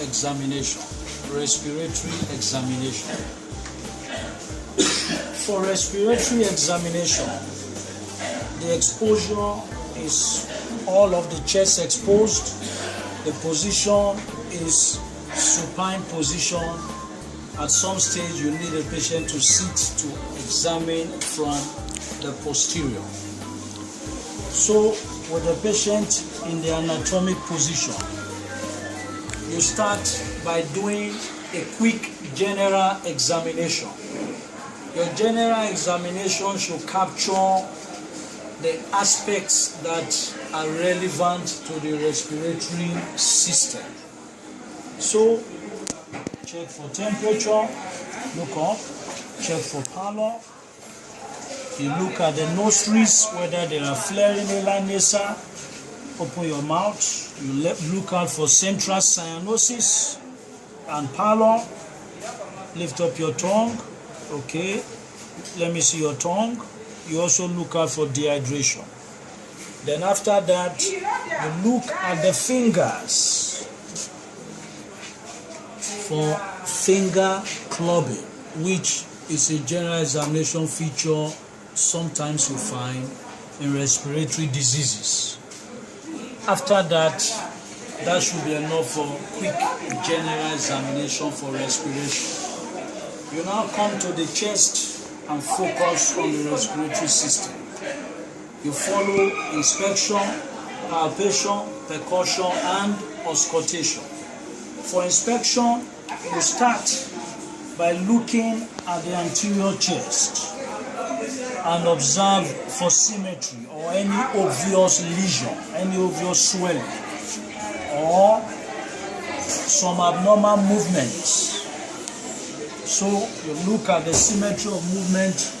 examination, respiratory examination. For respiratory examination, the exposure is all of the chest exposed. The position is supine position. At some stage, you need a patient to sit to examine from the posterior. So, with the patient in the anatomic position, you start by doing a quick general examination. Your general examination should capture the aspects that are relevant to the respiratory system. So, check for temperature, look up, check for pallor. You look at the nostrils, whether they are flaring nasal. Open your mouth. You look out for central cyanosis and pallor. Lift up your tongue. Okay, let me see your tongue. You also look out for dehydration. Then after that, you look at the fingers for finger clubbing, which is a general examination feature sometimes you find in respiratory diseases. After that, that should be enough for quick general examination for respiration. You now come to the chest and focus on the respiratory system. You follow inspection, palpation, percussion, and auscultation. For inspection, you start by looking at the anterior chest and observe for symmetry or any obvious lesion, any obvious swelling, or some abnormal movements. So you look at the symmetry of movement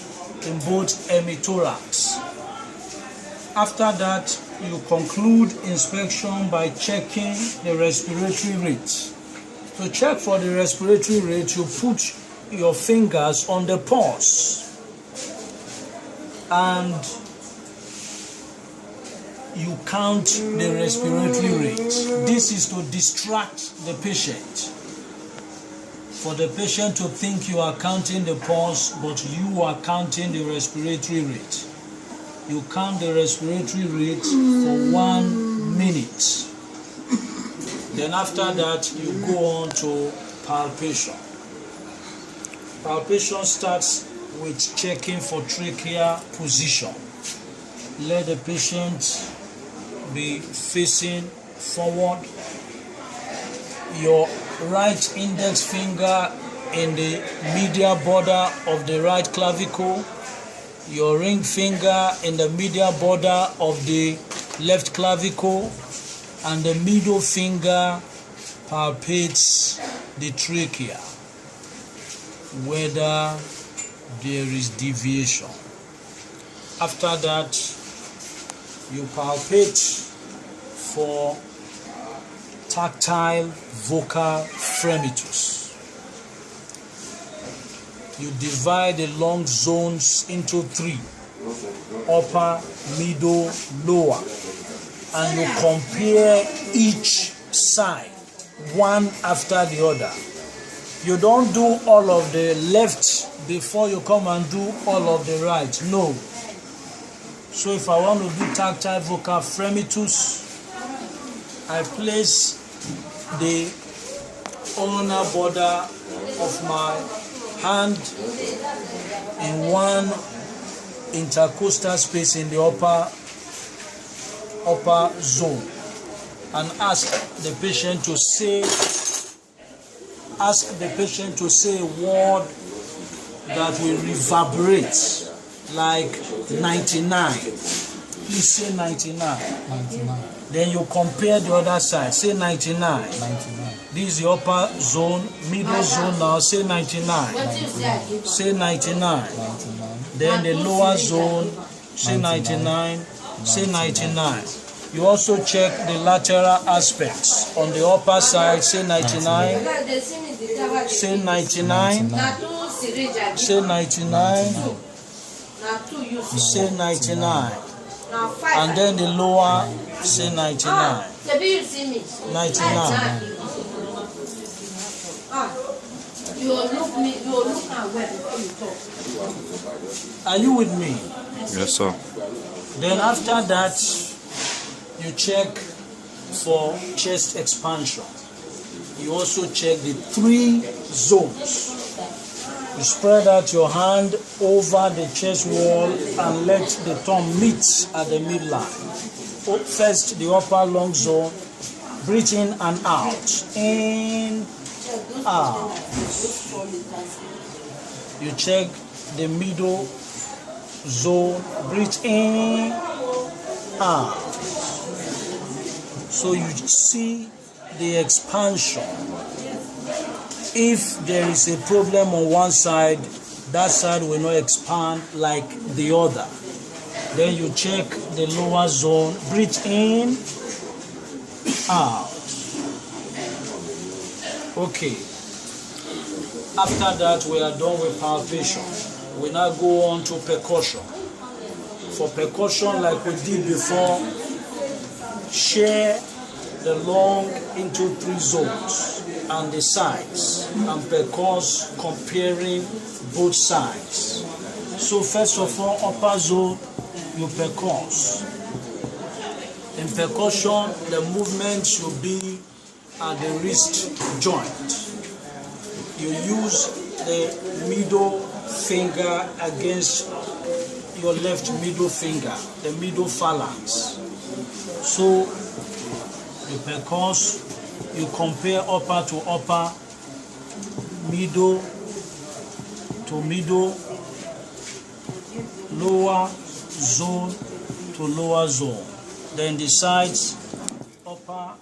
in both hemithorax. After that, you conclude inspection by checking the respiratory rate. To check for the respiratory rate, you put your fingers on the pulse and you count the respiratory rate. This is to distract the patient. For the patient to think you are counting the pulse, but you are counting the respiratory rate. You count the respiratory rate for 1 minute. Then after that, you go on to palpation. Palpation starts with checking for trachea position. Let the patient be facing forward. Your right index finger in the medial border of the right clavicle, your ring finger in the medial border of the left clavicle, and the middle finger palpates the trachea, whether there is deviation. After that, you palpate for tactile vocal fremitus. You divide the lung zones into 3, upper, middle, lower, and you compare each side one after the other. You don't do all of the left before you come and do all of the right. No. So if I want to do tactile vocal fremitus, I place the ulnar border of my hand in one intercostal space in the upper zone and ask the patient to say a word that will reverberate like 99. Please say 99. 99. Then you compare the other side. Say 99. 99. This is the upper zone, middle zone now. Say 99. 99. Say 99. 99. Then the lower zone. Say 99. Say 99. You also check the lateral aspects. On the upper side, say 99. Say 99. Say 99. Say 99. And then the lower, say 99. 99. You look at where before you talk. Are you with me? Yes, sir. Then after that, you check for chest expansion. You also check the 3 zones. You spread out your hand over the chest wall and let the thumb meet at the midline. First, the upper lung zone. Breathe in and out. In, out. You check the middle zone. Breathe in, out. So you see the expansion. If there is a problem on one side, that side will not expand like the other. Then you check the lower zone. Breathe in, out. Okay. After that, we are done with palpation. We now go on to percussion. For percussion, like we did before, share the lung into 3 zones and the sides, and percuss comparing both sides. So first of all, upper zone, you percuss. In percussion, the movement should be at the wrist joint. You use the middle finger against your left middle finger, the middle phalanx. So you percuss, you compare upper to upper, middle to middle, lower zone to lower zone. Then the sides, upper,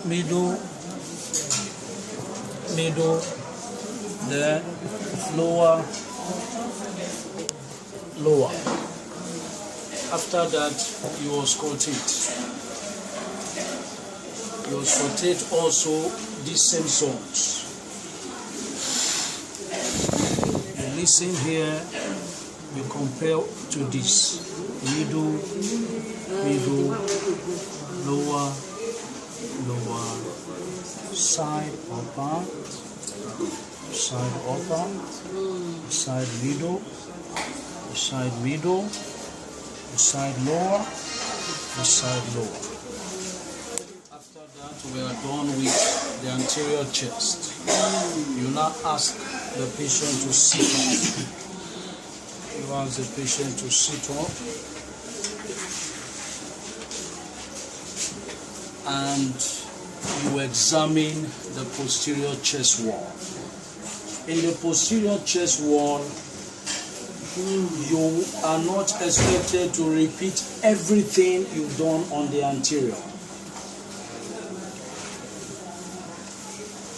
middle, then lower. After that, you auscultate. You auscultate also these same zones. You listen here, you compare to this. Middle, lower, side, upper, side, middle, side lower. After that, we are done with the anterior chest. You now ask the patient to sit up. You ask the patient to sit up, and you examine the posterior chest wall. In the posterior chest wall, you are not expected to repeat everything you've done on the anterior.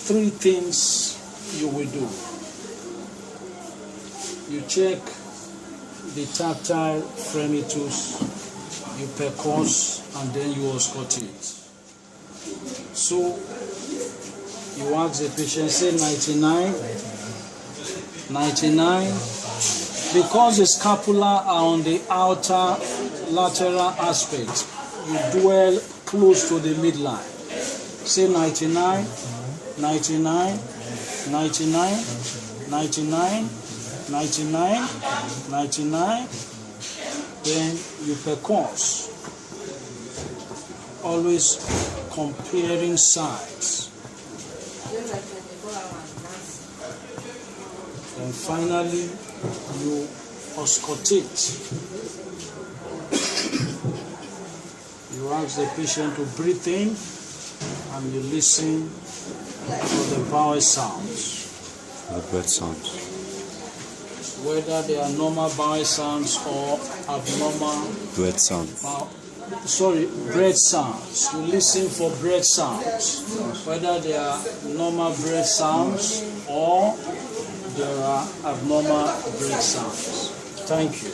3 things you will do. You check the tactile fremitus, you percuss, and then you auscultate. So you ask the patient, say 99. Because the scapula are on the outer lateral aspect, you dwell close to the midline. Say 99. Then you percuss. Always comparing sides. And finally, you auscultate. You ask the patient to breathe in, and you listen to the vowel sounds. The breath sounds. Whether they are normal vowel sounds or abnormal breath sounds. Breath sounds. You listen for breath sounds. Whether they are normal breath sounds or there are abnormal breath sounds. Thank you.